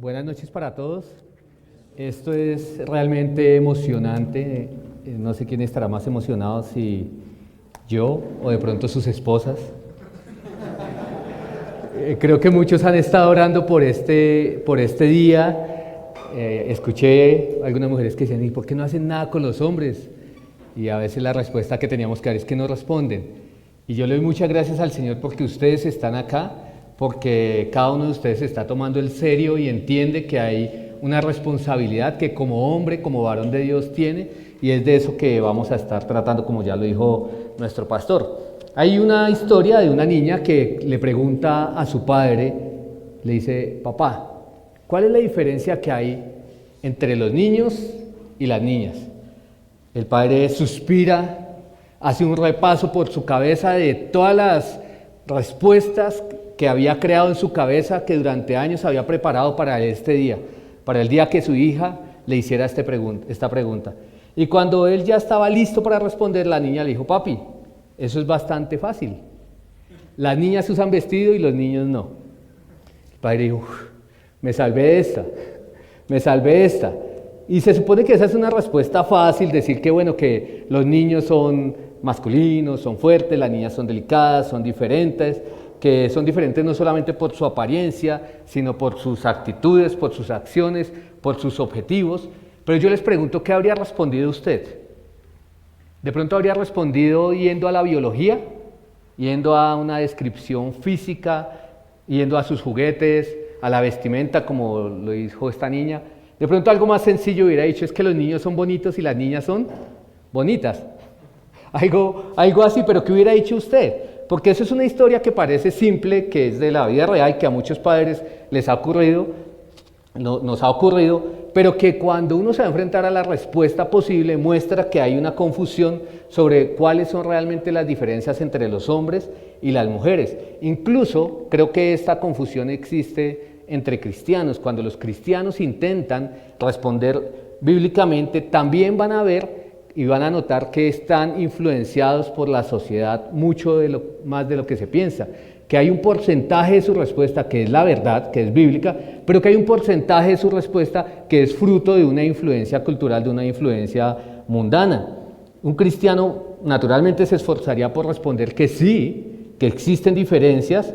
Buenas noches para todos. Esto es realmente emocionante. No sé quién estará más emocionado, si yo o de pronto sus esposas. Creo que muchos han estado orando por este día. Escuché algunas mujeres que decían: ¿y por qué no hacen nada con los hombres? Y a veces la respuesta que teníamos que dar es que no responden. Y yo le doy muchas gracias al Señor porque ustedes están acá, porque cada uno de ustedes está tomando el serio y entiende que hay una responsabilidad que como hombre, como varón de Dios tiene, y es de eso que vamos a estar tratando, como ya lo dijo nuestro pastor. Hay una historia de una niña que le pregunta a su padre, le dice: papá, ¿cuál es la diferencia que hay entre los niños y las niñas? El padre suspira, hace un repaso por su cabeza de todas las respuestas que había creado en su cabeza, que durante años había preparado para este día, para el día que su hija le hiciera esta pregunta. Y cuando él ya estaba listo para responder, la niña le dijo: papi, eso es bastante fácil. Las niñas usan vestido y los niños no. El padre dijo: me salvé de esta. Y se supone que esa es una respuesta fácil, decir que bueno, que los niños son masculinos, son fuertes, las niñas son delicadas, son diferentes, que son diferentes no solamente por su apariencia, sino por sus actitudes, por sus acciones, por sus objetivos. Pero yo les pregunto, ¿qué habría respondido usted? De pronto habría respondido yendo a la biología, yendo a una descripción física, yendo a sus juguetes, a la vestimenta, como lo dijo esta niña. De pronto algo más sencillo hubiera dicho: es que los niños son bonitos y las niñas son bonitas. Algo así, pero ¿qué hubiera dicho usted? Porque eso es una historia que parece simple, que es de la vida real, que a muchos padres les ha ocurrido, nos ha ocurrido, pero que cuando uno se va a enfrentar a la respuesta posible, muestra que hay una confusión sobre cuáles son realmente las diferencias entre los hombres y las mujeres. Incluso creo que esta confusión existe entre cristianos. Cuando los cristianos intentan responder bíblicamente, también van a ver y van a notar que están influenciados por la sociedad mucho más de lo que se piensa, que hay un porcentaje de su respuesta que es la verdad, que es bíblica, pero que hay un porcentaje de su respuesta que es fruto de una influencia cultural, de una influencia mundana. Un cristiano naturalmente se esforzaría por responder que sí, que existen diferencias,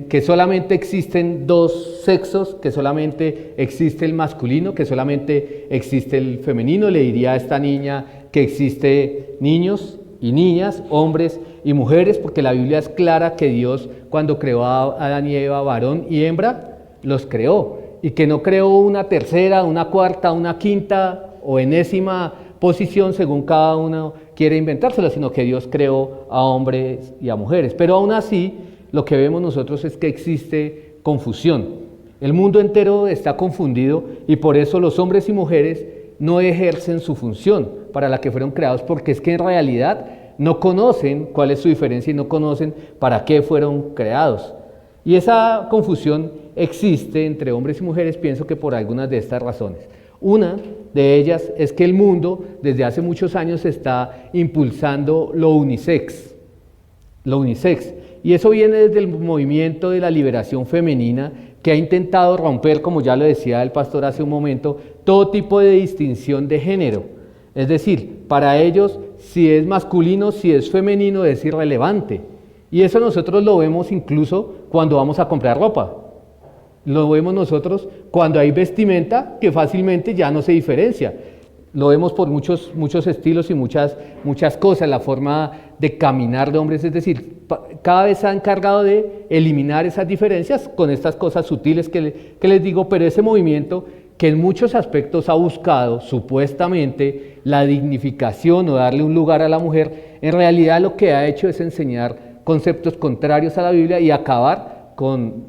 que solamente existen dos sexos, que solamente existe el masculino, que solamente existe el femenino. Le diría a esta niña que existe niños y niñas, hombres y mujeres, porque la Biblia es clara que Dios, cuando creó a Adán y Eva, varón y hembra, los creó, y que no creó una tercera, una cuarta, una quinta o enésima posición según cada uno quiere inventársela, sino que Dios creó a hombres y a mujeres. Pero aún así, lo que vemos nosotros es que existe confusión. El mundo entero está confundido y por eso los hombres y mujeres no ejercen su función para la que fueron creados, porque es que en realidad no conocen cuál es su diferencia y no conocen para qué fueron creados. Y esa confusión existe entre hombres y mujeres, pienso que por algunas de estas razones. Una de ellas es que el mundo desde hace muchos años está impulsando lo unisex. Y eso viene desde el movimiento de la liberación femenina, que ha intentado romper, como ya lo decía el pastor hace un momento, todo tipo de distinción de género. Es decir, para ellos, si es masculino, si es femenino, es irrelevante. Y eso nosotros lo vemos incluso cuando vamos a comprar ropa. Lo vemos nosotros cuando hay vestimenta que fácilmente ya no se diferencia. Lo vemos por muchos estilos y muchas cosas, la forma de caminar de hombres, es decir, cada vez se ha encargado de eliminar esas diferencias con estas cosas sutiles que les digo, pero ese movimiento que en muchos aspectos ha buscado supuestamente la dignificación o darle un lugar a la mujer, en realidad lo que ha hecho es enseñar conceptos contrarios a la Biblia y acabar con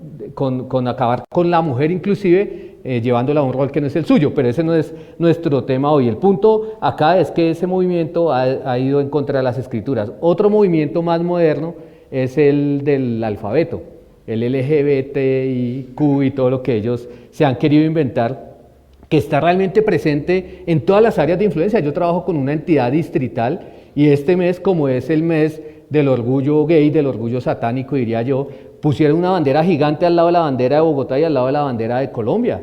la mujer, inclusive llevándola a un rol que no es el suyo, pero ese no es nuestro tema hoy. El punto acá es que ese movimiento ha ido en contra de las Escrituras. Otro movimiento más moderno es el del alfabeto, el LGBTIQ y todo lo que ellos se han querido inventar, que está realmente presente en todas las áreas de influencia. Yo trabajo con una entidad distrital y este mes, como es el mes del orgullo gay, del orgullo satánico, diría yo, pusieron una bandera gigante al lado de la bandera de Bogotá y al lado de la bandera de Colombia.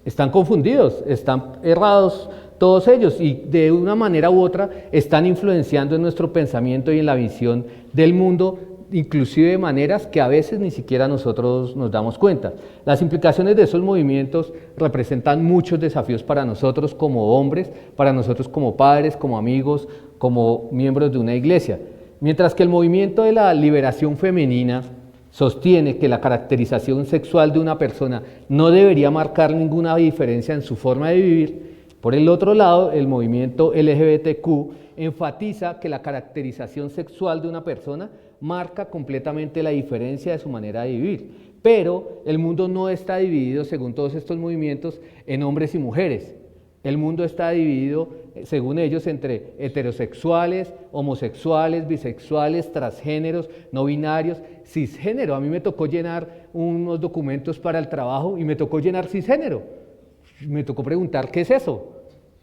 están confundidos, están errados todos ellos y de una manera u otra están influenciando en nuestro pensamiento y en la visión del mundo, inclusive de maneras que a veces ni siquiera nosotros nos damos cuenta. Las implicaciones de esos movimientos representan muchos desafíos para nosotros como hombres, para nosotros como padres, como amigos, como miembros de una iglesia. Mientras que el movimiento de la liberación femenina sostiene que la caracterización sexual de una persona no debería marcar ninguna diferencia en su forma de vivir, por el otro lado, el movimiento LGBTQ enfatiza que la caracterización sexual de una persona marca completamente la diferencia de su manera de vivir. Pero el mundo no está dividido, según todos estos movimientos, en hombres y mujeres. El mundo está dividido, según ellos, entre heterosexuales, homosexuales, bisexuales, transgéneros, no binarios, cisgénero. A mí me tocó llenar unos documentos para el trabajo y me tocó llenar cisgénero. Me tocó preguntar qué es eso.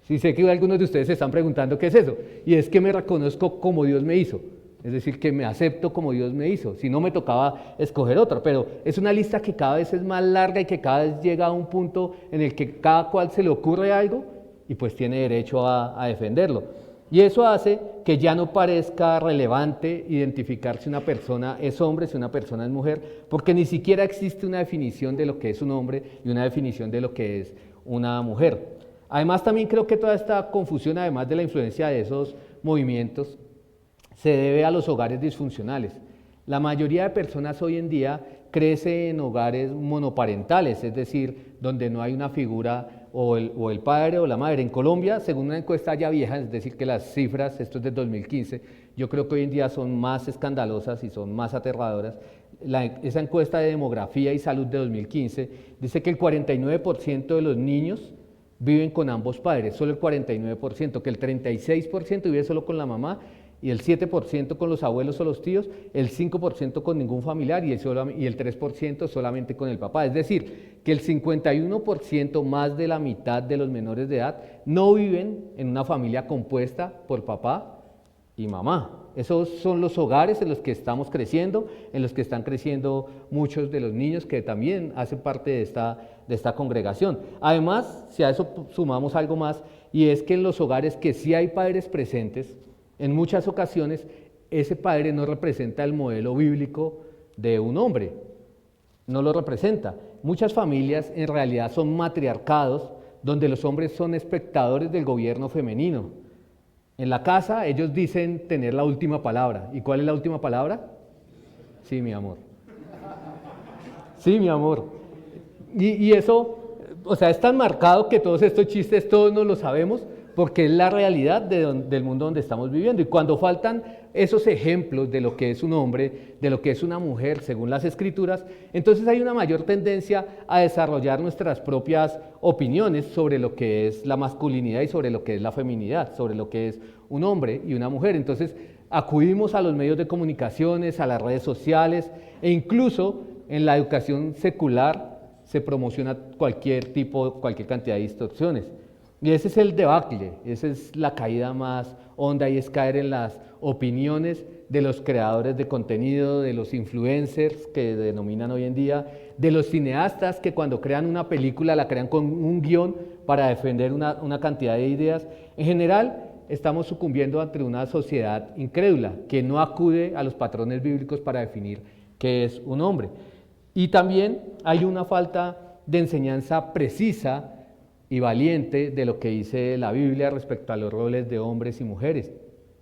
Sí, sé que algunos de ustedes se están preguntando qué es eso. Y es que me reconozco como Dios me hizo. Es decir, que me acepto como Dios me hizo. Si no, me tocaba escoger otra. Pero es una lista que cada vez es más larga y que cada vez llega a un punto en el que cada cual se le ocurre algo y pues tiene derecho a defenderlo. Y eso hace que ya no parezca relevante identificar si una persona es hombre, si una persona es mujer, porque ni siquiera existe una definición de lo que es un hombre y una definición de lo que es una mujer. Además, también creo que toda esta confusión, además de la influencia de esos movimientos, se debe a los hogares disfuncionales. La mayoría de personas hoy en día crece en hogares monoparentales, es decir, donde no hay una figura o el padre o la madre. En Colombia, según una encuesta ya vieja, es decir, que las cifras, esto es de 2015, yo creo que hoy en día son más escandalosas y son más aterradoras. Esa encuesta de demografía y salud de 2015 dice que el 49% de los niños viven con ambos padres, solo el 49%, que el 36% vive solo con la mamá y el 7% con los abuelos o los tíos, el 5% con ningún familiar y el 3% solamente con el papá. Es decir, que el 51% más de la mitad de los menores de edad no viven en una familia compuesta por papá y mamá. Esos son los hogares en los que estamos creciendo, en los que están creciendo muchos de los niños que también hacen parte de esta congregación. Además, si a eso sumamos algo más, y es que en los hogares que sí hay padres presentes, en muchas ocasiones ese padre no representa el modelo bíblico de un hombre, no lo representa. Muchas familias en realidad son matriarcados, donde los hombres son espectadores del gobierno femenino. En la casa ellos dicen tener la última palabra. ¿Y cuál es la última palabra? Sí, mi amor. Sí, mi amor. Y eso, o sea, es tan marcado que todos estos chistes todos nos lo sabemos porque es la realidad del mundo donde estamos viviendo. Y cuando faltan esos ejemplos de lo que es un hombre, de lo que es una mujer, según las Escrituras, entonces hay una mayor tendencia a desarrollar nuestras propias opiniones sobre lo que es la masculinidad y sobre lo que es la feminidad, sobre lo que es un hombre y una mujer. Entonces acudimos a los medios de comunicaciones, a las redes sociales e incluso en la educación secular se promociona cualquier cantidad de distorsiones. Y ese es el debacle, esa es la caída más honda y es caer en las opiniones de los creadores de contenido, de los influencers que denominan hoy en día, de los cineastas que cuando crean una película la crean con un guión para defender una cantidad de ideas. En general, estamos sucumbiendo ante una sociedad incrédula que no acude a los patrones bíblicos para definir qué es un hombre. Y también hay una falta de enseñanza precisa y valiente de lo que dice la Biblia respecto a los roles de hombres y mujeres.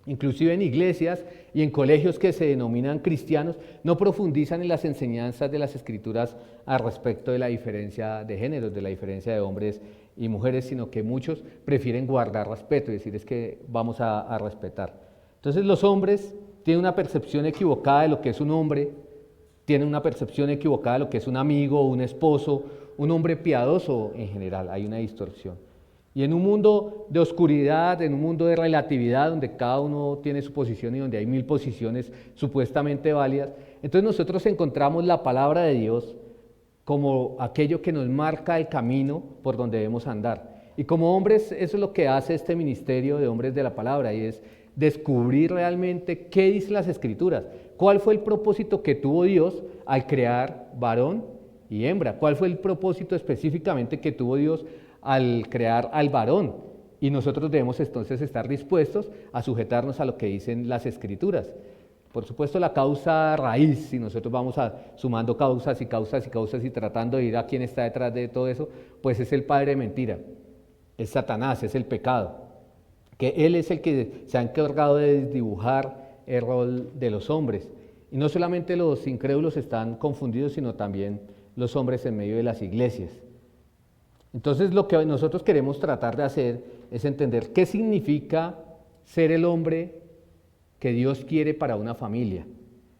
Inclusive en iglesias y en colegios que se denominan cristianos no profundizan en las enseñanzas de las Escrituras al respecto de la diferencia de géneros, de la diferencia de hombres y mujeres, sino que muchos prefieren guardar respeto y decir es que vamos a respetar. Entonces los hombres tienen una percepción equivocada de lo que es un hombre, tienen una percepción equivocada de lo que es un amigo, un esposo, un hombre piadoso en general, hay una distorsión. Y en un mundo de oscuridad, en un mundo de relatividad, donde cada uno tiene su posición y donde hay 1000 posiciones supuestamente válidas, entonces nosotros encontramos la palabra de Dios como aquello que nos marca el camino por donde debemos andar. Y como hombres, eso es lo que hace este ministerio de hombres de la palabra, y es descubrir realmente qué dicen las Escrituras, cuál fue el propósito que tuvo Dios al crear varón y hembra. ¿Cuál fue el propósito específicamente que tuvo Dios al crear al varón? Y nosotros debemos entonces estar dispuestos a sujetarnos a lo que dicen las Escrituras. Por supuesto, la causa raíz, si nosotros vamos sumando causas y causas y causas y tratando de ir a quién está detrás de todo eso, pues es el padre de mentira, es Satanás, es el pecado, que él es el que se ha encargado de dibujar el rol de los hombres. Y no solamente los incrédulos están confundidos, sino también los hombres en medio de las iglesias. Entonces, lo que nosotros queremos tratar de hacer es entender qué significa ser el hombre que Dios quiere para una familia.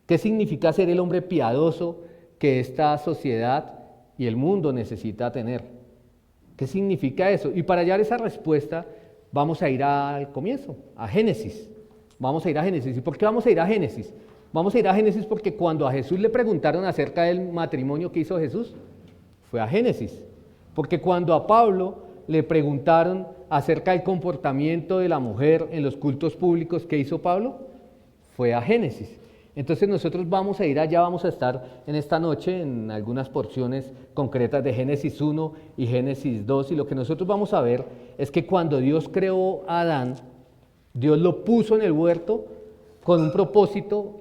¿Qué significa ser el hombre piadoso que esta sociedad y el mundo necesita tener? ¿Qué significa eso? Y para hallar esa respuesta vamos a ir al comienzo, a Génesis. Vamos a ir a Génesis. ¿Y por qué vamos a ir a Génesis? Vamos a ir a Génesis porque cuando a Jesús le preguntaron acerca del matrimonio que hizo Jesús, fue a Génesis. Porque cuando a Pablo le preguntaron acerca del comportamiento de la mujer en los cultos públicos que hizo Pablo, fue a Génesis. Entonces nosotros vamos a ir allá, vamos a estar en esta noche en algunas porciones concretas de Génesis 1 y Génesis 2, y lo que nosotros vamos a ver es que cuando Dios creó a Adán, Dios lo puso en el huerto con un propósito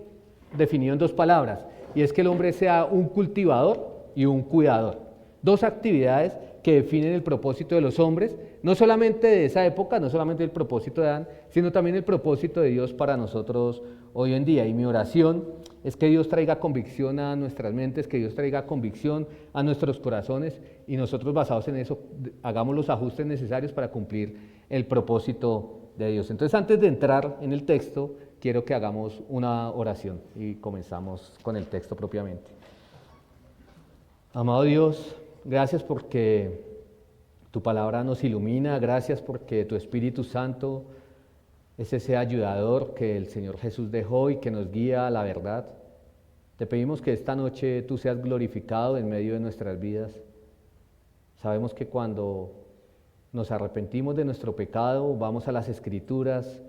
definido en dos palabras, y es que el hombre sea un cultivador y un cuidador. Dos actividades que definen el propósito de los hombres, no solamente de esa época, no solamente el propósito de Adán, sino también el propósito de Dios para nosotros hoy en día. Y mi oración es que Dios traiga convicción a nuestras mentes, que Dios traiga convicción a nuestros corazones, y nosotros basados en eso hagamos los ajustes necesarios para cumplir el propósito de Dios. Entonces, antes de entrar en el texto, quiero que hagamos una oración y comenzamos con el texto propiamente. Amado Dios, gracias porque tu palabra nos ilumina, gracias porque tu Espíritu Santo es ese ayudador que el Señor Jesús dejó y que nos guía a la verdad. Te pedimos que esta noche tú seas glorificado en medio de nuestras vidas. Sabemos que cuando nos arrepentimos de nuestro pecado, vamos a las Escrituras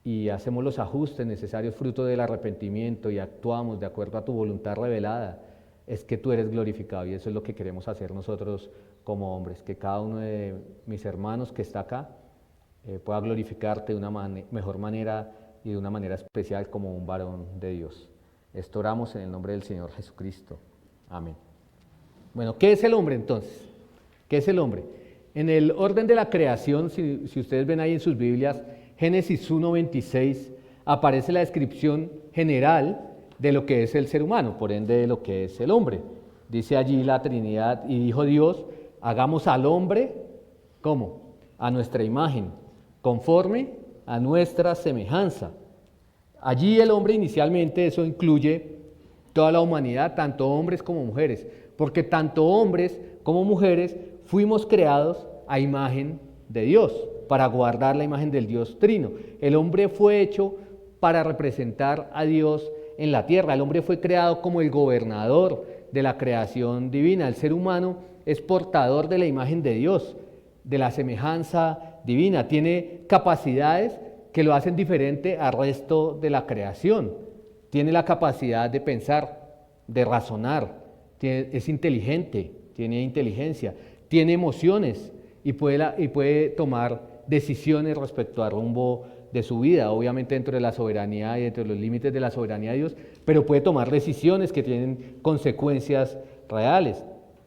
y hacemos los ajustes necesarios fruto del arrepentimiento y actuamos de acuerdo a tu voluntad revelada, es que tú eres glorificado, y eso es lo que queremos hacer nosotros como hombres, que cada uno de mis hermanos que está acá pueda glorificarte de una mejor manera y de una manera especial como un varón de Dios. Esto oramos en el nombre del Señor Jesucristo. Amén. Bueno, ¿qué es el hombre entonces? ¿Qué es el hombre? En el orden de la creación, si ustedes ven ahí en sus Biblias, Génesis 1:26, aparece la descripción general de lo que es el ser humano, por ende de lo que es el hombre. Dice allí la Trinidad, y dijo Dios, hagamos al hombre, ¿cómo? A nuestra imagen, conforme a nuestra semejanza. Allí el hombre inicialmente, eso incluye toda la humanidad, tanto hombres como mujeres, porque tanto hombres como mujeres fuimos creados a imagen de Dios, para guardar la imagen del Dios Trino. El hombre fue hecho para representar a Dios en la tierra. El hombre fue creado como el gobernador de la creación divina. El ser humano es portador de la imagen de Dios, de la semejanza divina. Tiene capacidades que lo hacen diferente al resto de la creación. Tiene la capacidad de pensar, de razonar, es inteligente, tiene inteligencia, tiene emociones y puede tomar decisiones respecto al rumbo de su vida, obviamente dentro de la soberanía y dentro de los límites de la soberanía de Dios, pero puede tomar decisiones que tienen consecuencias reales.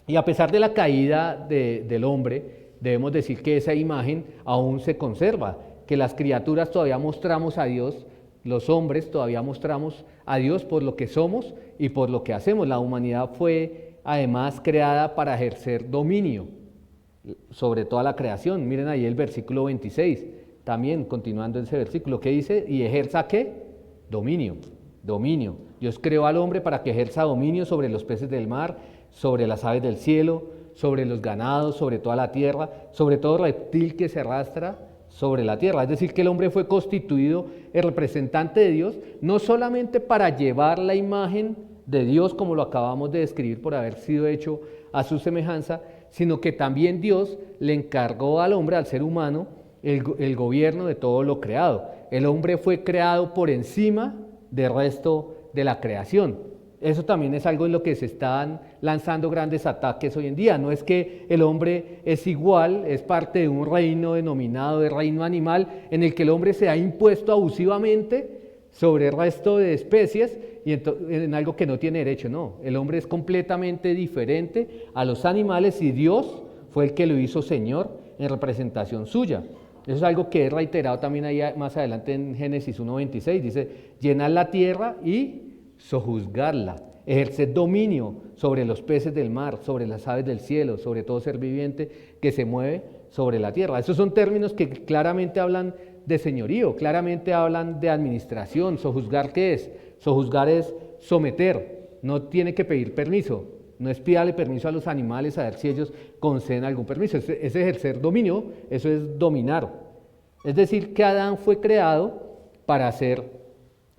Y a pesar de la caída del hombre, debemos decir que esa imagen aún se conserva, que las criaturas todavía mostramos a Dios, los hombres todavía mostramos a Dios por lo que somos y por lo que hacemos. La humanidad fue además creada para ejercer dominio sobre toda la creación. Miren ahí el versículo 26, también continuando ese versículo, ¿qué dice? ¿Y ejerza qué? Dominio, dominio. Dios creó al hombre para que ejerza dominio sobre los peces del mar, sobre las aves del cielo, sobre los ganados, sobre toda la tierra, sobre todo reptil que se arrastra sobre la tierra. Es decir, que el hombre fue constituido el representante de Dios, no solamente para llevar la imagen de Dios, como lo acabamos de describir por haber sido hecho a su semejanza, sino que también Dios le encargó al hombre, al ser humano, el gobierno de todo lo creado. El hombre fue creado por encima del resto de la creación. Eso también es algo en lo que se están lanzando grandes ataques hoy en día. No es que el hombre es igual, es parte de un reino denominado el reino animal, en el que el hombre se ha impuesto abusivamente sobre el resto de especies y en algo que no tiene derecho. No, el hombre es completamente diferente a los animales y Dios fue el que lo hizo Señor en representación suya. Eso es algo que es reiterado también ahí más adelante en Génesis 1:26. Dice, llenad la tierra y sojuzgarla, ejercer dominio sobre los peces del mar, sobre las aves del cielo, sobre todo ser viviente que se mueve sobre la tierra. Esos son términos que claramente hablan de señorío, claramente hablan de administración. Sojuzgar, ¿qué es? Sojuzgar es someter, no tiene que pedir permiso, no es pídale permiso a los animales a ver si ellos conceden algún permiso, es ejercer dominio, eso es dominar. Es decir, que Adán fue creado para ser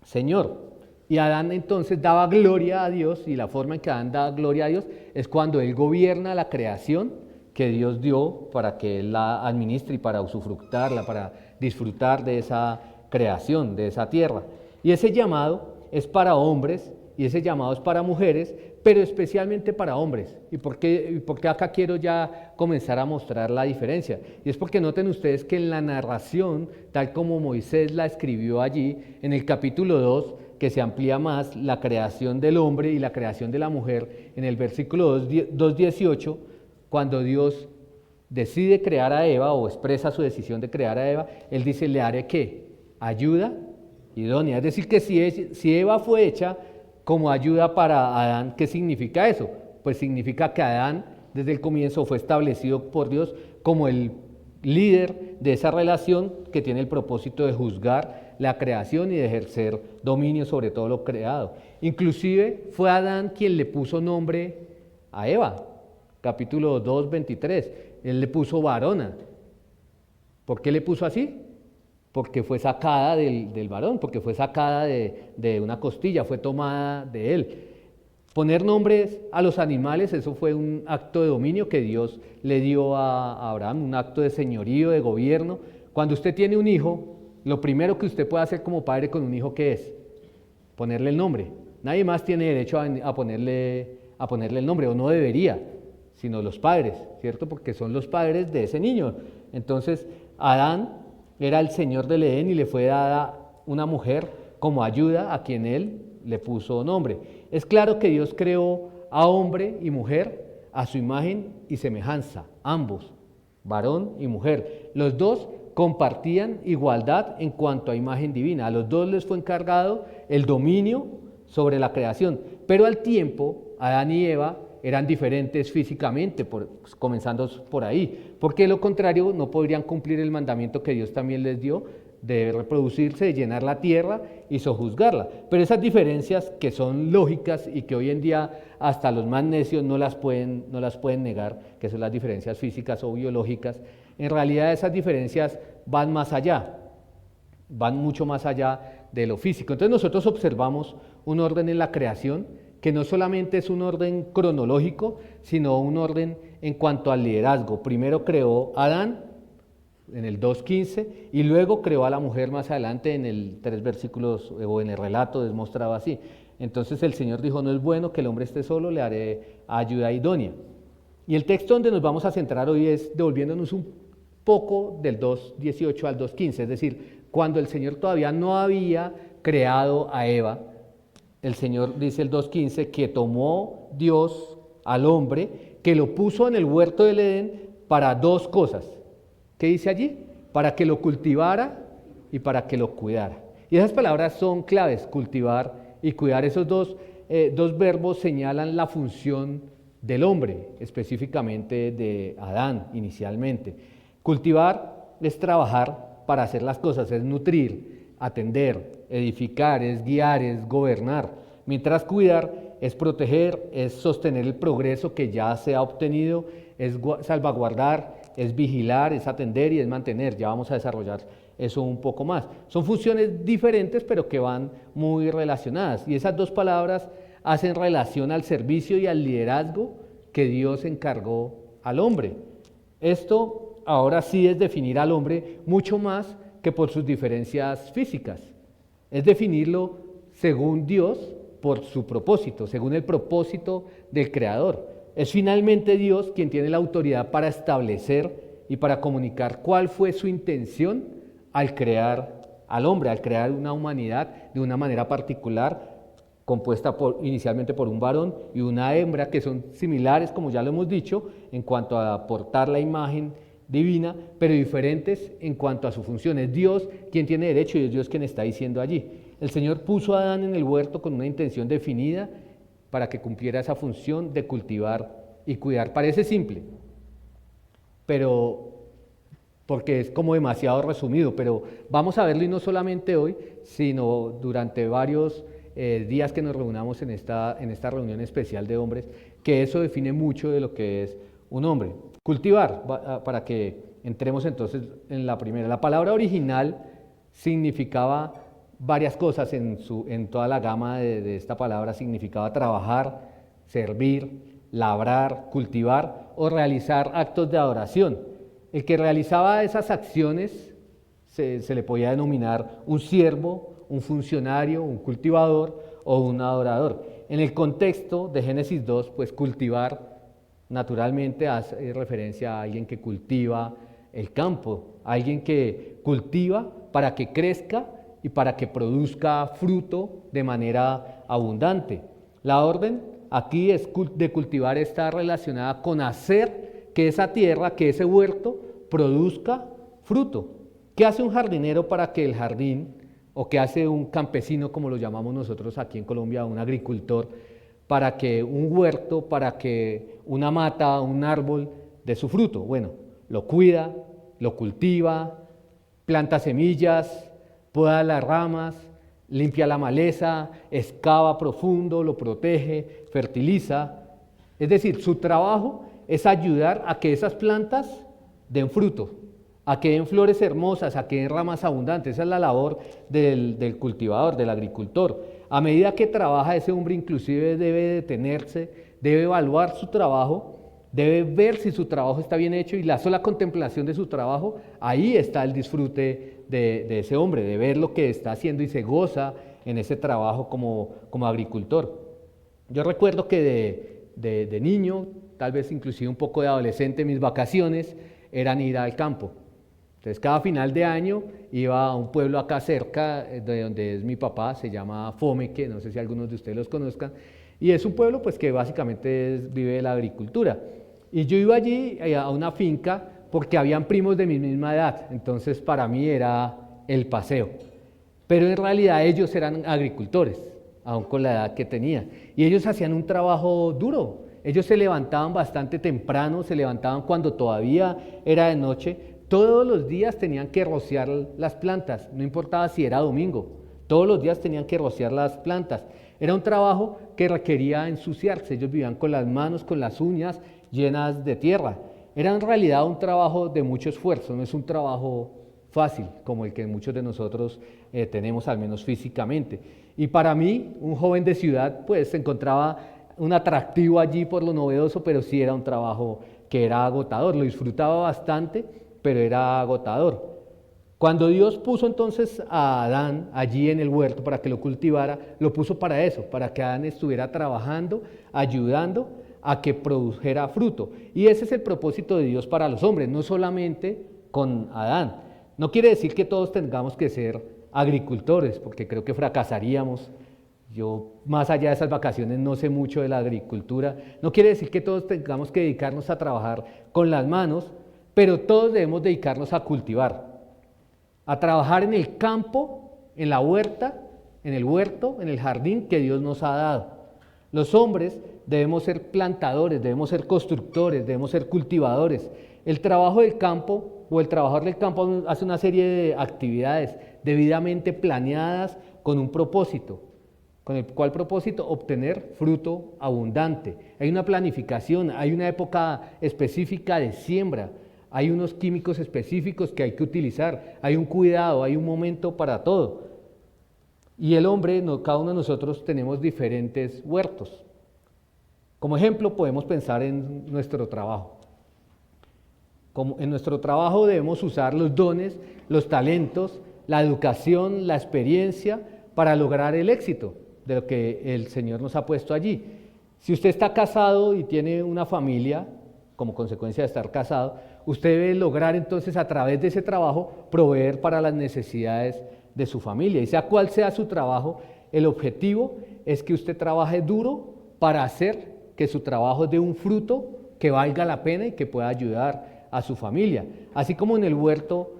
Señor. Y Adán entonces daba gloria a Dios, y la forma en que Adán da gloria a Dios es cuando él gobierna la creación que Dios dio para que él la administre y para usufructarla, para disfrutar de esa creación, de esa tierra. Y ese llamado es para hombres y ese llamado es para mujeres, pero especialmente para hombres. ¿Y por qué acá quiero ya comenzar a mostrar la diferencia? Y es porque noten ustedes que en la narración, tal como Moisés la escribió allí, en el capítulo 2, que se amplía más la creación del hombre y la creación de la mujer, en el versículo 2:18, cuando Dios decide crear a Eva o expresa su decisión de crear a Eva, Él dice, le haré ¿qué? Ayuda idónea. Es decir, que si Eva fue hecha como ayuda para Adán, ¿qué significa eso? Pues significa que Adán desde el comienzo fue establecido por Dios como el líder de esa relación que tiene el propósito de juzgar la creación y de ejercer dominio sobre todo lo creado. Inclusive fue Adán quien le puso nombre a Eva, capítulo 2:23, él le puso varona. ¿Por qué le puso así? Porque fue sacada del varón, porque fue sacada de una costilla, fue tomada de él. Poner nombres a los animales, eso fue un acto de dominio que Dios le dio a Abraham, un acto de señorío, de gobierno. Cuando usted tiene un hijo, lo primero que usted puede hacer como padre con un hijo, ¿qué es? Ponerle el nombre. Nadie más tiene derecho a ponerle el nombre, o no debería, sino los padres, ¿cierto? Porque son los padres de ese niño. Entonces, Adán era el señor del Edén y le fue dada una mujer como ayuda a quien él le puso nombre. Es claro que Dios creó a hombre y mujer a su imagen y semejanza, ambos, varón y mujer. Los dos compartían igualdad en cuanto a imagen divina. A los dos les fue encargado el dominio sobre la creación, pero al tiempo Adán y Eva eran diferentes físicamente, comenzando por ahí, porque de lo contrario no podrían cumplir el mandamiento que Dios también les dio de reproducirse, de llenar la tierra y sojuzgarla. Pero esas diferencias que son lógicas y que hoy en día hasta los más necios no las pueden negar, que son las diferencias físicas o biológicas, en realidad esas diferencias van más allá, van mucho más allá de lo físico. Entonces nosotros observamos un orden en la creación que no solamente es un orden cronológico, sino un orden en cuanto al liderazgo. Primero creó a Adán en el 2:15 y luego creó a la mujer más adelante en el 3 versículos o en el relato es mostrado así. Entonces el Señor dijo, no es bueno que el hombre esté solo, le haré ayuda idónea. Y el texto donde nos vamos a centrar hoy es devolviéndonos un poco del 2:18 al 2:15, es decir, cuando el Señor todavía no había creado a Eva, el Señor dice el 2:15 que tomó Dios al hombre, que lo puso en el huerto del Edén para dos cosas. ¿Qué dice allí? Para que lo cultivara y para que lo cuidara. Y esas palabras son claves, cultivar y cuidar. Esos dos verbos señalan la función del hombre, específicamente de Adán inicialmente. Cultivar es trabajar para hacer las cosas, es nutrir, atender, edificar, es guiar, es gobernar. Mientras cuidar es proteger, es sostener el progreso que ya se ha obtenido, es salvaguardar, es vigilar, es atender y es mantener. Ya vamos a desarrollar eso un poco más. Son funciones diferentes pero que van muy relacionadas y esas dos palabras hacen relación al servicio y al liderazgo que Dios encargó al hombre. Esto ahora sí es definir al hombre mucho más que por sus diferencias físicas. Es definirlo según Dios por su propósito, según el propósito del Creador. Es finalmente Dios quien tiene la autoridad para establecer y para comunicar cuál fue su intención al crear al hombre, al crear una humanidad de una manera particular, compuesta inicialmente por un varón y una hembra, que son similares, como ya lo hemos dicho, en cuanto a aportar la imagen divina, pero diferentes en cuanto a su función. Es Dios quien tiene derecho y es Dios quien está diciendo allí. El Señor puso a Adán en el huerto con una intención definida para que cumpliera esa función de cultivar y cuidar. Parece simple, pero porque es como demasiado resumido, pero vamos a verlo, y no solamente hoy, sino durante varios días que nos reunamos en esta reunión especial de hombres, que eso define mucho de lo que es un hombre. Cultivar, para que entremos entonces en la primera. La palabra original significaba varias cosas en toda la gama de esta palabra. Significaba trabajar, servir, labrar, cultivar o realizar actos de adoración. El que realizaba esas acciones se le podía denominar un siervo, un funcionario, un cultivador o un adorador. En el contexto de Génesis 2, pues cultivar naturalmente hace referencia a alguien que cultiva el campo, alguien que cultiva para que crezca y para que produzca fruto de manera abundante. La orden aquí de cultivar está relacionada con hacer que esa tierra, que ese huerto produzca fruto. ¿Qué hace un jardinero para que el jardín, o qué hace un campesino, como lo llamamos nosotros aquí en Colombia, un agricultor, para que un huerto, para que una mata, un árbol dé su fruto? Bueno, lo cuida, lo cultiva, planta semillas, poda las ramas, limpia la maleza, excava profundo, lo protege, fertiliza. Es decir, su trabajo es ayudar a que esas plantas den fruto, a que den flores hermosas, a que den ramas abundantes. Esa es la labor del cultivador, del agricultor. A medida que trabaja, ese hombre inclusive debe detenerse, debe evaluar su trabajo, debe ver si su trabajo está bien hecho, y la sola contemplación de su trabajo, ahí está el disfrute de ese hombre, de ver lo que está haciendo y se goza en ese trabajo como agricultor. Yo recuerdo que de niño, tal vez inclusive un poco de adolescente, mis vacaciones eran ir al campo. Entonces cada final de año iba a un pueblo acá cerca de donde es mi papá, se llama Fomeque, no sé si algunos de ustedes los conozcan, y es un pueblo pues que básicamente vive de la agricultura. Y yo iba allí a una finca porque habían primos de mi misma edad, entonces para mí era el paseo. Pero en realidad ellos eran agricultores, aún con la edad que tenía, y ellos hacían un trabajo duro. Ellos se levantaban bastante temprano, se levantaban cuando todavía era de noche. Todos los días tenían que rociar las plantas, no importaba si era domingo, todos los días tenían que rociar las plantas. Era un trabajo que requería ensuciarse, ellos vivían con las manos, con las uñas llenas de tierra. Era en realidad un trabajo de mucho esfuerzo, no es un trabajo fácil como el que muchos de nosotros tenemos, al menos físicamente. Y para mí, un joven de ciudad, pues se encontraba un atractivo allí por lo novedoso, pero sí era un trabajo que era agotador. Lo disfrutaba bastante, pero era agotador. Cuando Dios puso entonces a Adán allí en el huerto para que lo cultivara, lo puso para eso, para que Adán estuviera trabajando, ayudando a que produjera fruto. Y ese es el propósito de Dios para los hombres, no solamente con Adán. No quiere decir que todos tengamos que ser agricultores, porque creo que fracasaríamos. Yo, más allá de esas vacaciones, no sé mucho de la agricultura. No quiere decir que todos tengamos que dedicarnos a trabajar con las manos, pero todos debemos dedicarnos a cultivar, a trabajar en el campo, en la huerta, en el huerto, en el jardín que Dios nos ha dado. Los hombres debemos ser plantadores, debemos ser constructores, debemos ser cultivadores. El trabajo del campo o el trabajador del campo hace una serie de actividades debidamente planeadas con un propósito. ¿Con el cual propósito? Obtener fruto abundante. Hay una planificación, hay una época específica de siembra, hay unos químicos específicos que hay que utilizar, hay un cuidado, hay un momento para todo. Y el hombre, cada uno de nosotros tenemos diferentes huertos. Como ejemplo podemos pensar en nuestro trabajo. En nuestro trabajo debemos usar los dones, los talentos, la educación, la experiencia para lograr el éxito. de lo que el Señor nos ha puesto allí. Si usted está casado y tiene una familia, como consecuencia de estar casado, usted debe lograr entonces a través de ese trabajo proveer para las necesidades de su familia. Y sea cual sea su trabajo, el objetivo es que usted trabaje duro para hacer que su trabajo dé un fruto que valga la pena y que pueda ayudar a su familia. Así como en el huerto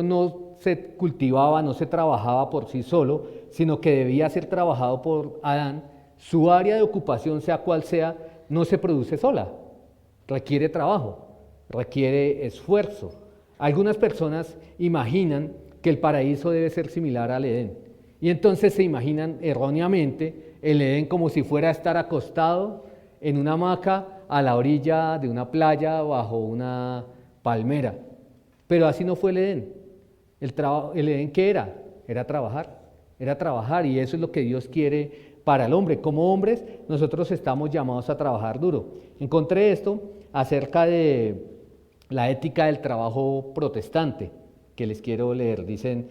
no se cultivaba, no se trabajaba por sí solo, sino que debía ser trabajado por Adán. Su área de ocupación, sea cual sea, no se produce sola, requiere trabajo, requiere esfuerzo. Algunas personas imaginan que el paraíso debe ser similar al Edén, y entonces se imaginan erróneamente el Edén como si fuera a estar acostado en una hamaca a la orilla de una playa bajo una palmera. Pero así no fue el Edén. El Edén, ¿qué era? Era trabajar, y eso es lo que Dios quiere para el hombre. Como hombres, nosotros estamos llamados a trabajar duro. Encontré esto acerca de la ética del trabajo protestante, que les quiero leer. Dice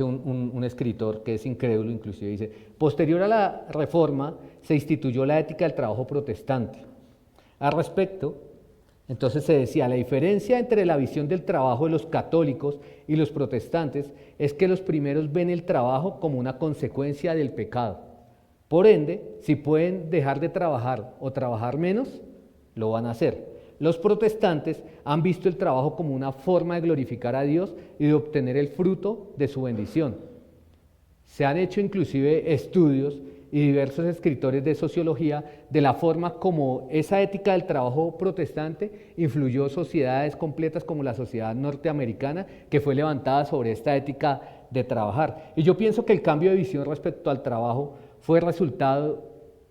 un escritor que es incrédulo, inclusive dice: posterior a la Reforma se instituyó la ética del trabajo protestante. Al respecto, entonces se decía: la diferencia entre la visión del trabajo de los católicos y los protestantes es que los primeros ven el trabajo como una consecuencia del pecado. Por ende, si pueden dejar de trabajar o trabajar menos, lo van a hacer. Los protestantes han visto el trabajo como una forma de glorificar a Dios y de obtener el fruto de su bendición. Se han hecho inclusive estudios y diversos escritores de sociología de la forma como esa ética del trabajo protestante influyó sociedades completas como la sociedad norteamericana, que fue levantada sobre esta ética de trabajar. Y yo pienso que el cambio de visión respecto al trabajo fue resultado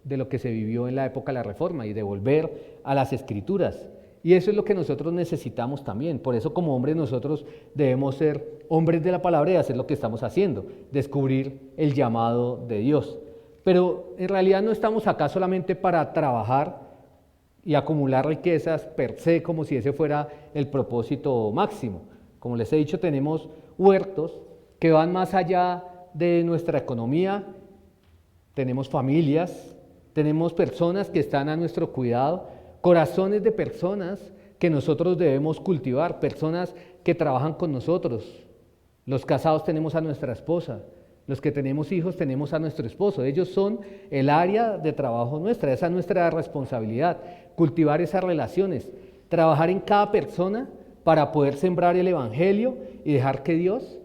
de lo que se vivió en la época de la Reforma y de volver a las Escrituras. Y eso es lo que nosotros necesitamos también. Por eso, como hombres, nosotros debemos ser hombres de la palabra y hacer lo que estamos haciendo, descubrir el llamado de Dios. Pero en realidad no estamos acá solamente para trabajar y acumular riquezas per se, como si ese fuera el propósito máximo. Como les he dicho, tenemos huertos que van más allá de nuestra economía. Tenemos familias, tenemos personas que están a nuestro cuidado, corazones de personas que nosotros debemos cultivar, personas que trabajan con nosotros. Los casados tenemos a nuestra esposa, los que tenemos hijos tenemos a nuestro esposo. Ellos son el área de trabajo nuestra, esa es nuestra responsabilidad, cultivar esas relaciones, trabajar en cada persona para poder sembrar el evangelio y dejar que Dios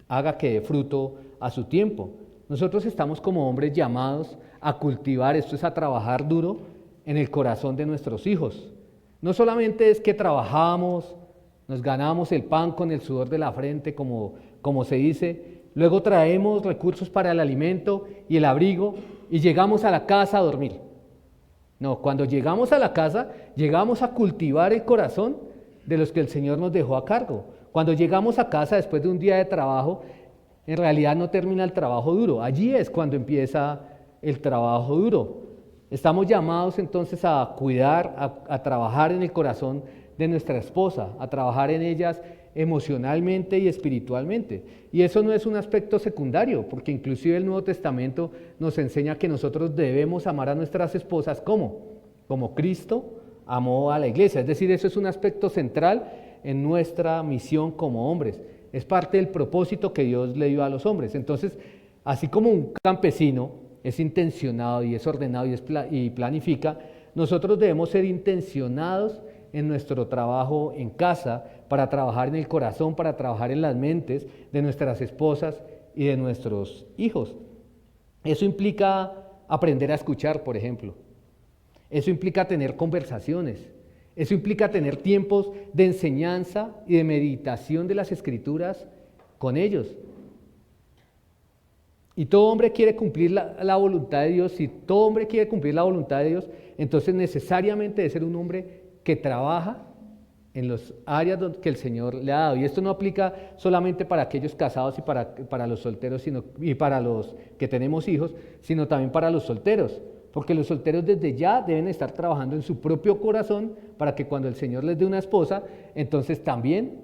haga que dé fruto a su tiempo. Nosotros estamos como hombres llamados a cultivar, esto es a trabajar duro en el corazón de nuestros hijos. No solamente es que trabajamos, nos ganamos el pan con el sudor de la frente, como se dice, luego traemos recursos para el alimento y el abrigo y llegamos a la casa a dormir. No, cuando llegamos a la casa, llegamos a cultivar el corazón de los que el Señor nos dejó a cargo. Cuando llegamos a casa después de un día de trabajo, en realidad no termina el trabajo duro, allí es cuando empieza el trabajo duro. Estamos llamados entonces a cuidar, a trabajar en el corazón de nuestra esposa, a trabajar en ellas emocionalmente y espiritualmente. Y eso no es un aspecto secundario, porque inclusive el Nuevo Testamento nos enseña que nosotros debemos amar a nuestras esposas como Cristo amó a la iglesia. Es decir, eso es un aspecto central en nuestra misión como hombres. Es parte del propósito que Dios le dio a los hombres. Entonces, así como un campesino es intencionado y es ordenado y planifica, nosotros debemos ser intencionados en nuestro trabajo en casa, para trabajar en el corazón, para trabajar en las mentes de nuestras esposas y de nuestros hijos. Eso implica aprender a escuchar, por ejemplo. Eso implica tener conversaciones. Eso implica tener tiempos de enseñanza y de meditación de las Escrituras con ellos. Y todo hombre quiere cumplir la voluntad de Dios. Si todo hombre quiere cumplir la voluntad de Dios, entonces necesariamente debe ser un hombre que trabaja en las áreas que el Señor le ha dado. Y esto no aplica solamente para aquellos casados y para los solteros y para los que tenemos hijos, sino también para los solteros. Porque los solteros desde ya deben estar trabajando en su propio corazón para que cuando el Señor les dé una esposa, entonces también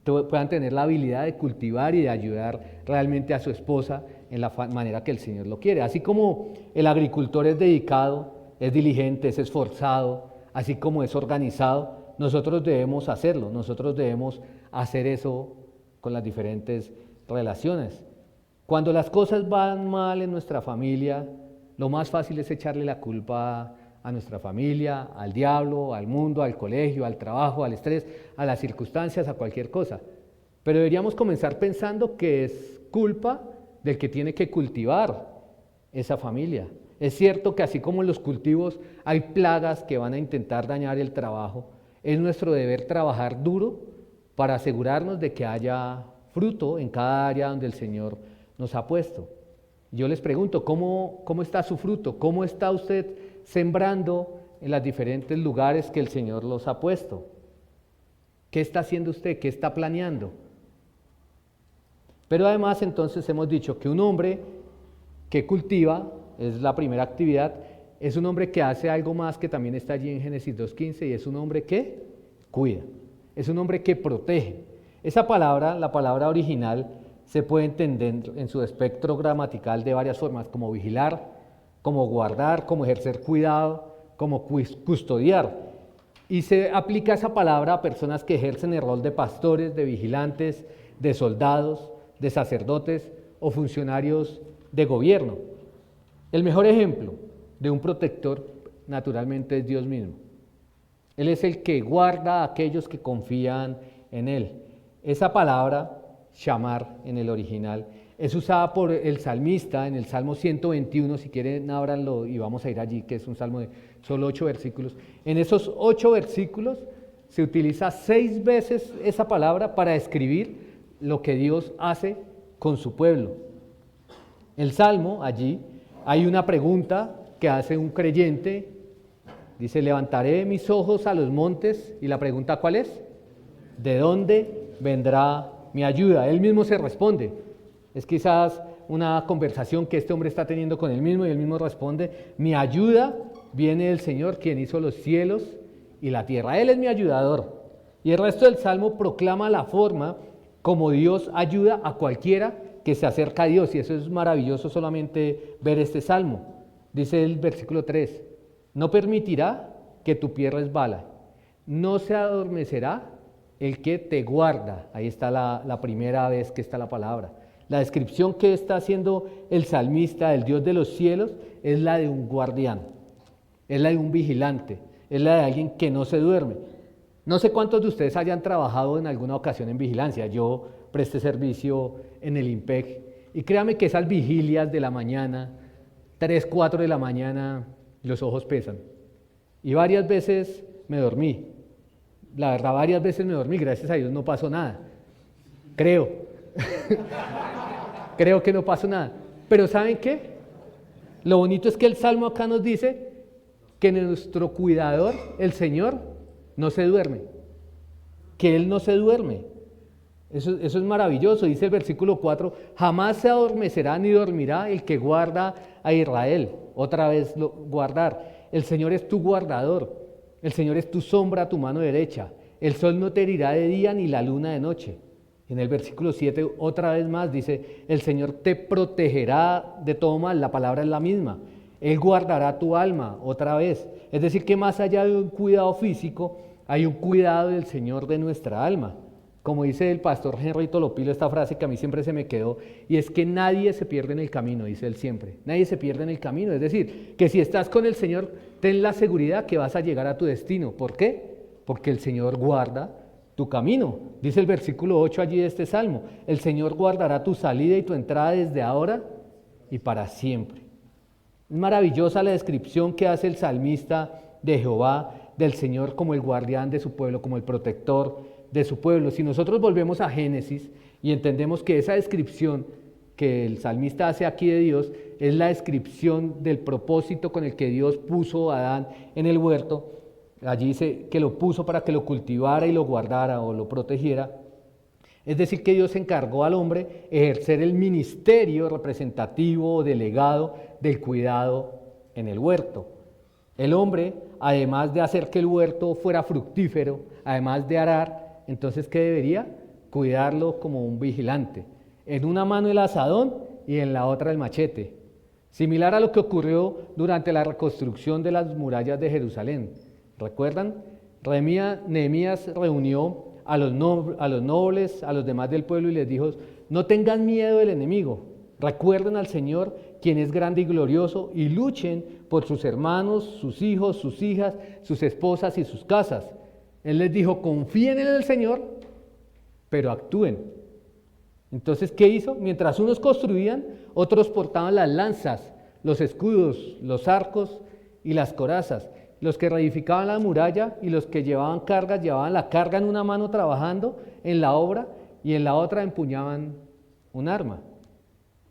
puedan tener la habilidad de cultivar y de ayudar realmente a su esposa en la manera que el Señor lo quiere. Así como el agricultor es dedicado, es diligente, es esforzado, así como es organizado, nosotros debemos hacerlo, nosotros debemos hacer eso con las diferentes relaciones. Cuando las cosas van mal en nuestra familia, lo más fácil es echarle la culpa a nuestra familia, al diablo, al mundo, al colegio, al trabajo, al estrés, a las circunstancias, a cualquier cosa. Pero deberíamos comenzar pensando que es culpa del que tiene que cultivar esa familia. Es cierto que así como en los cultivos hay plagas que van a intentar dañar el trabajo, es nuestro deber trabajar duro para asegurarnos de que haya fruto en cada área donde el Señor nos ha puesto. Yo les pregunto, ¿cómo está su fruto? ¿Cómo está usted sembrando en los diferentes lugares que el Señor los ha puesto? ¿Qué está haciendo usted? ¿Qué está planeando? Pero además entonces hemos dicho que un hombre que cultiva, es la primera actividad, es un hombre que hace algo más que también está allí en Génesis 2:15 y es un hombre que cuida, es un hombre que protege. Esa palabra, la palabra original, se puede entender en su espectro gramatical de varias formas, como vigilar, como guardar, como ejercer cuidado, como custodiar. Y se aplica esa palabra a personas que ejercen el rol de pastores, de vigilantes, de soldados, de sacerdotes o funcionarios de gobierno. El mejor ejemplo de un protector, naturalmente, es Dios mismo. Él es el que guarda a aquellos que confían en Él. Esa palabra, shamar, en el original, es usada por el salmista en el Salmo 121, si quieren ábranlo y vamos a ir allí, que es un salmo de solo 8 versículos. En esos 8 versículos se utiliza 6 veces esa palabra para describir lo que Dios hace con su pueblo. El Salmo, allí, hay una pregunta que hace un creyente, dice, levantaré mis ojos a los montes, y la pregunta ¿cuál es? ¿De dónde vendrá mi ayuda? Él mismo se responde. Es quizás una conversación que este hombre está teniendo con él mismo y él mismo responde, mi ayuda viene del Señor, quien hizo los cielos y la tierra. Él es mi ayudador. Y el resto del Salmo proclama la forma como Dios ayuda a cualquiera que se acerca a Dios. Y eso es maravilloso solamente ver este Salmo. Dice el versículo 3, no permitirá que tu pie resbala, no se adormecerá el que te guarda. Ahí está la primera vez que está la palabra. La descripción que está haciendo el salmista, el Dios de los cielos, es la de un guardián, es la de un vigilante, es la de alguien que no se duerme. No sé cuántos de ustedes hayan trabajado en alguna ocasión en vigilancia. Yo presté servicio en el IMPEC y créame que esas vigilias de la mañana, 3, 4 de la mañana, los ojos pesan. Y varias veces me dormí. La verdad, varias veces me dormí, gracias a Dios no pasó nada. Creo. Creo que no pasó nada. Pero ¿saben qué? Lo bonito es que el Salmo acá nos dice que nuestro cuidador, el Señor, no se duerme. Que Él no se duerme. Eso es maravilloso. Dice el versículo 4, jamás se adormecerá ni dormirá el que guarda a Israel. Otra vez guardar. El Señor es tu guardador. El Señor es tu sombra a tu mano derecha. El sol no te herirá de día ni la luna de noche. En el versículo 7 otra vez más dice, el Señor te protegerá de todo mal. La palabra es la misma. Él guardará tu alma otra vez. Es decir, que más allá de un cuidado físico, hay un cuidado del Señor de nuestra alma. Como dice el pastor Henry Tolopilo, esta frase que a mí siempre se me quedó, y es que nadie se pierde en el camino, dice él siempre. Nadie se pierde en el camino. Es decir, que si estás con el Señor, ten la seguridad que vas a llegar a tu destino. ¿Por qué? Porque el Señor guarda tu camino. Dice el versículo 8 allí de este Salmo, el Señor guardará tu salida y tu entrada desde ahora y para siempre. Es maravillosa la descripción que hace el salmista de Jehová, del Señor como el guardián de su pueblo, como el protector de su pueblo. Si nosotros volvemos a Génesis y entendemos que esa descripción que el salmista hace aquí de Dios es la descripción del propósito con el que Dios puso a Adán en el huerto, allí dice que lo puso para que lo cultivara y lo guardara o lo protegiera. Es decir, que Dios encargó al hombre ejercer el ministerio representativo o delegado del cuidado en el huerto. El hombre, además de hacer que el huerto fuera fructífero, además de arar, entonces ¿qué debería? Cuidarlo como un vigilante. En una mano el azadón y en la otra el machete. Similar a lo que ocurrió durante la reconstrucción de las murallas de Jerusalén. ¿Recuerdan? Nehemías reunió a los nobles, a los demás del pueblo y les dijo: no tengan miedo del enemigo, recuerden al Señor, quien es grande y glorioso, y luchen por sus hermanos, sus hijos, sus hijas, sus esposas y sus casas. Él les dijo: confíen en el Señor, pero actúen. Entonces, ¿qué hizo? Mientras unos construían, otros portaban las lanzas, los escudos, los arcos y las corazas. Los que reedificaban la muralla y los que llevaban cargas, llevaban la carga en una mano trabajando en la obra y en la otra empuñaban un arma.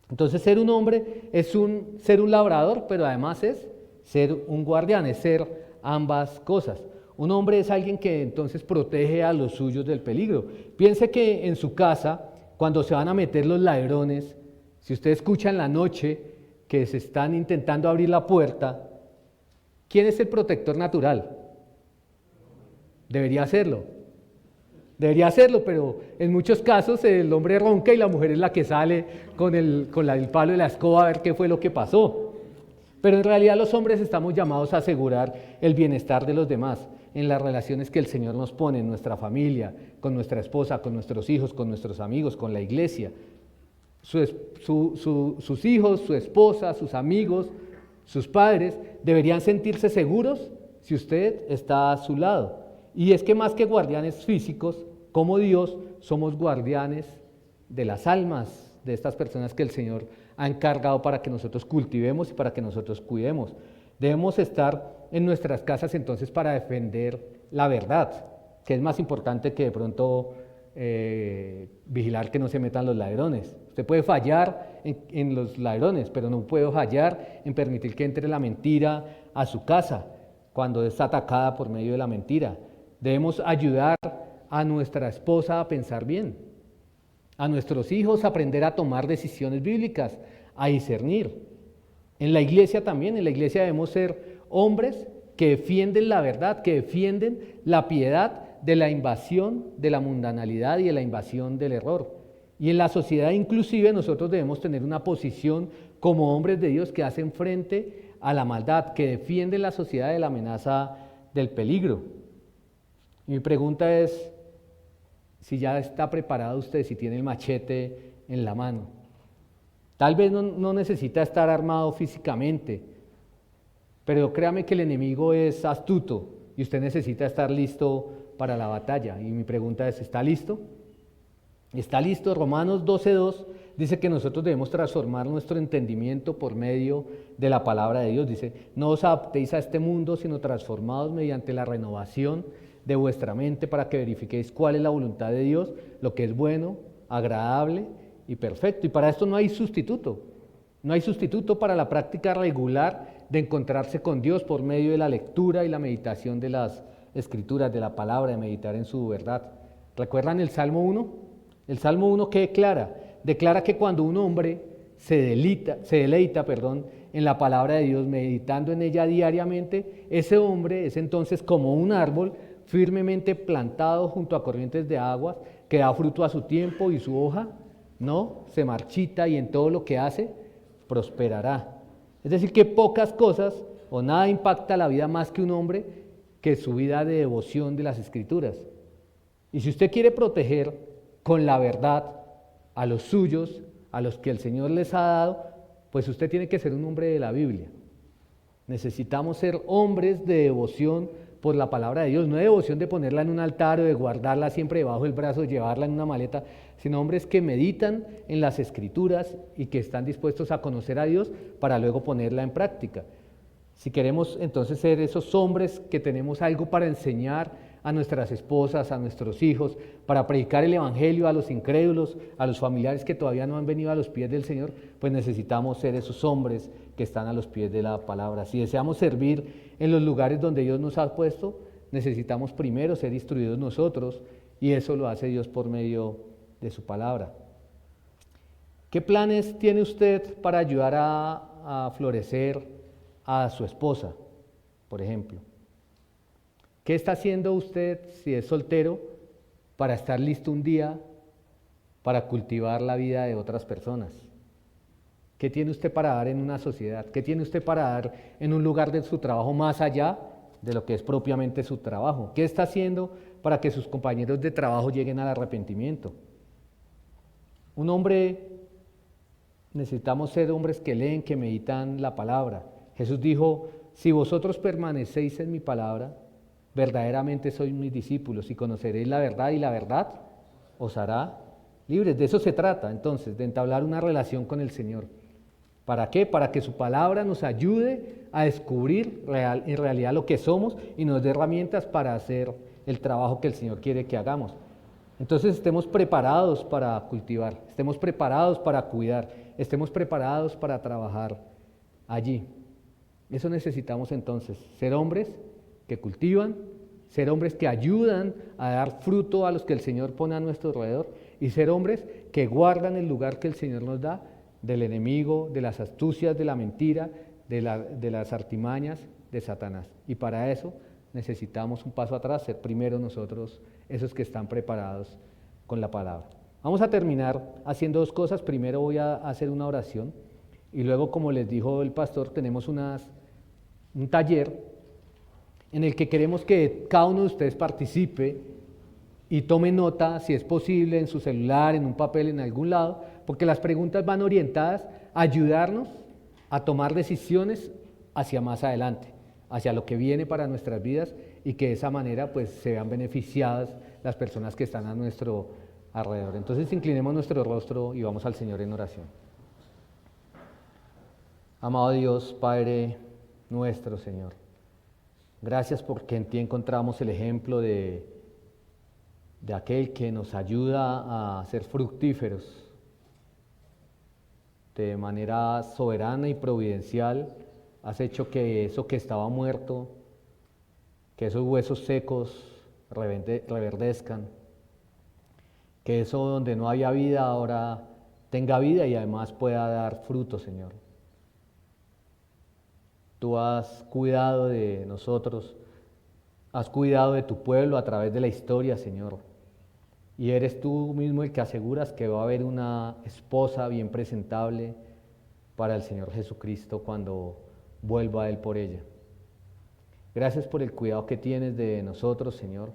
Entonces, ser un hombre es ser un labrador, pero además es ser un guardián, es ser ambas cosas. Un hombre es alguien que entonces protege a los suyos del peligro. Piense que en su casa, cuando se van a meter los ladrones, si usted escucha en la noche que se están intentando abrir la puerta, ¿quién es el protector natural? Debería serlo, pero en muchos casos el hombre ronca y la mujer es la que sale con el palo y la escoba a ver qué fue lo que pasó. Pero en realidad los hombres estamos llamados a asegurar el bienestar de los demás en las relaciones que el Señor nos pone en nuestra familia, con nuestra esposa, con nuestros hijos, con nuestros amigos, con la iglesia. Sus hijos, su esposa, sus amigos, sus padres deberían sentirse seguros si usted está a su lado. Y es que más que guardianes físicos, como Dios, somos guardianes de las almas de estas personas que el Señor ha encargado para que nosotros cultivemos y para que nosotros cuidemos. Debemos estar en nuestras casas entonces para defender la verdad, que es más importante que de pronto vigilar que no se metan los ladrones. Usted puede fallar en los ladrones, pero no puede fallar en permitir que entre la mentira a su casa cuando está atacada por medio de la mentira. Debemos ayudar a nuestra esposa a pensar bien, a nuestros hijos a aprender a tomar decisiones bíblicas, a discernir. En la iglesia también, en la iglesia debemos ser hombres que defienden la verdad, que defienden la piedad de la invasión de la mundanalidad y de la invasión del error. Y en la sociedad inclusive nosotros debemos tener una posición como hombres de Dios que hacen frente a la maldad, que defienden la sociedad de la amenaza del peligro. Y mi pregunta es si ya está preparado usted, si tiene el machete en la mano. Tal vez no necesita estar armado físicamente, pero créame que el enemigo es astuto y usted necesita estar listo para la batalla. Y mi pregunta es, ¿está listo? ¿Está listo? Romanos 12:2 dice que nosotros debemos transformar nuestro entendimiento por medio de la palabra de Dios. Dice: no os adaptéis a este mundo, sino transformados mediante la renovación de vuestra mente para que verifiquéis cuál es la voluntad de Dios, lo que es bueno, agradable y perfecto. Y para esto no hay sustituto. No hay sustituto para la práctica regular de encontrarse con Dios por medio de la lectura y la meditación de las Escrituras, de la palabra, de meditar en su verdad. ¿Recuerdan el Salmo 1? El Salmo 1, ¿qué declara? Declara que cuando un hombre se deleita en la palabra de Dios, meditando en ella diariamente, ese hombre es entonces como un árbol firmemente plantado junto a corrientes de aguas, que da fruto a su tiempo y su hoja no se marchita, y en todo lo que hace prosperará. Es decir, que pocas cosas o nada impacta la vida más que un hombre que su vida de devoción de las Escrituras. Y si usted quiere proteger con la verdad a los suyos, a los que el Señor les ha dado, pues usted tiene que ser un hombre de la Biblia. Necesitamos ser hombres de devoción por la palabra de Dios, no de devoción de ponerla en un altar o de guardarla siempre debajo del brazo, llevarla en una maleta, sino hombres que meditan en las Escrituras y que están dispuestos a conocer a Dios para luego ponerla en práctica. Si queremos entonces ser esos hombres que tenemos algo para enseñar a nuestras esposas, a nuestros hijos, para predicar el Evangelio a los incrédulos, a los familiares que todavía no han venido a los pies del Señor, pues necesitamos ser esos hombres que están a los pies de la palabra. Si deseamos servir en los lugares donde Dios nos ha puesto, necesitamos primero ser instruidos nosotros, y eso lo hace Dios por medio de su palabra. ¿Qué planes tiene usted para ayudar a florecer a su esposa, por ejemplo? ¿Qué está haciendo usted, si es soltero, para estar listo un día para cultivar la vida de otras personas? ¿Qué tiene usted para dar en una sociedad? ¿Qué tiene usted para dar en un lugar de su trabajo más allá de lo que es propiamente su trabajo? ¿Qué está haciendo para que sus compañeros de trabajo lleguen al arrepentimiento? Un hombre, necesitamos ser hombres que leen, que meditan la palabra. Jesús dijo, si vosotros permanecéis en mi palabra, verdaderamente sois mis discípulos y conoceréis la verdad y la verdad os hará libres. De eso se trata entonces, de entablar una relación con el Señor. ¿Para qué? Para que su palabra nos ayude a descubrir en realidad lo que somos y nos dé herramientas para hacer el trabajo que el Señor quiere que hagamos. Entonces estemos preparados para cultivar, estemos preparados para cuidar, estemos preparados para trabajar allí. Eso necesitamos entonces, ser hombres que cultivan, ser hombres que ayudan a dar fruto a los que el Señor pone a nuestro alrededor y ser hombres que guardan el lugar que el Señor nos da del enemigo, de las astucias, de la mentira, de las artimañas de Satanás. Y para eso necesitamos un paso atrás, ser primero nosotros esos que están preparados con la palabra. Vamos a terminar haciendo dos cosas. Primero voy a hacer una oración y luego, como les dijo el pastor, tenemos un taller en el que queremos que cada uno de ustedes participe y tome nota, si es posible, en su celular, en un papel, en algún lado, porque las preguntas van orientadas a ayudarnos a tomar decisiones hacia más adelante, hacia lo que viene para nuestras vidas y que de esa manera pues se vean beneficiadas las personas que están a nuestro alrededor. Entonces inclinemos nuestro rostro y vamos al Señor en oración. Amado Dios, Padre nuestro, Señor, gracias porque en ti encontramos el ejemplo de aquel que nos ayuda a ser fructíferos. De manera soberana y providencial has hecho que eso que estaba muerto, que esos huesos secos reverdezcan, que eso donde no había vida ahora tenga vida y además pueda dar fruto, Señor. Tú has cuidado de nosotros, has cuidado de tu pueblo a través de la historia, Señor. Y eres tú mismo el que aseguras que va a haber una esposa bien presentable para el Señor Jesucristo cuando vuelva a Él por ella. Gracias por el cuidado que tienes de nosotros, Señor.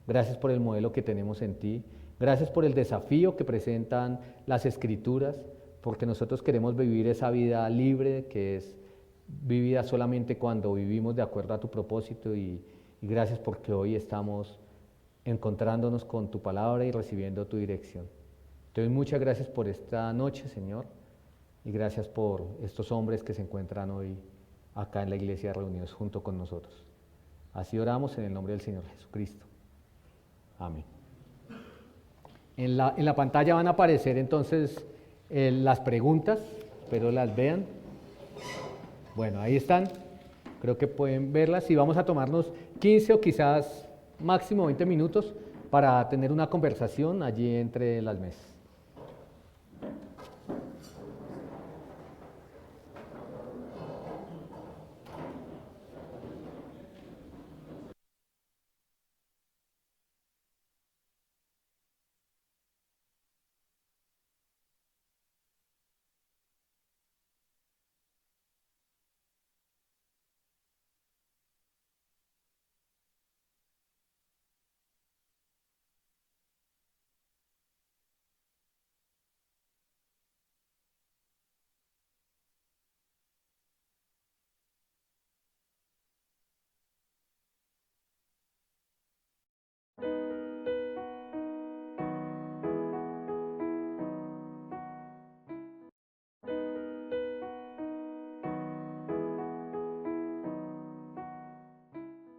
Gracias por el modelo que tenemos en ti. Gracias por el desafío que presentan las Escrituras, porque nosotros queremos vivir esa vida libre que es vivida solamente cuando vivimos de acuerdo a tu propósito y gracias porque hoy estamos encontrándonos con tu palabra y recibiendo tu dirección. Te doy muchas gracias por esta noche, Señor, y gracias por estos hombres que se encuentran hoy acá en la iglesia reunidos junto con nosotros. Así oramos en el nombre del Señor Jesucristo. Amén. En la pantalla van a aparecer entonces las preguntas, espero las vean. Bueno, ahí están, creo que pueden verlas y vamos a tomarnos 15 o quizás máximo 20 minutos para tener una conversación allí entre las mesas.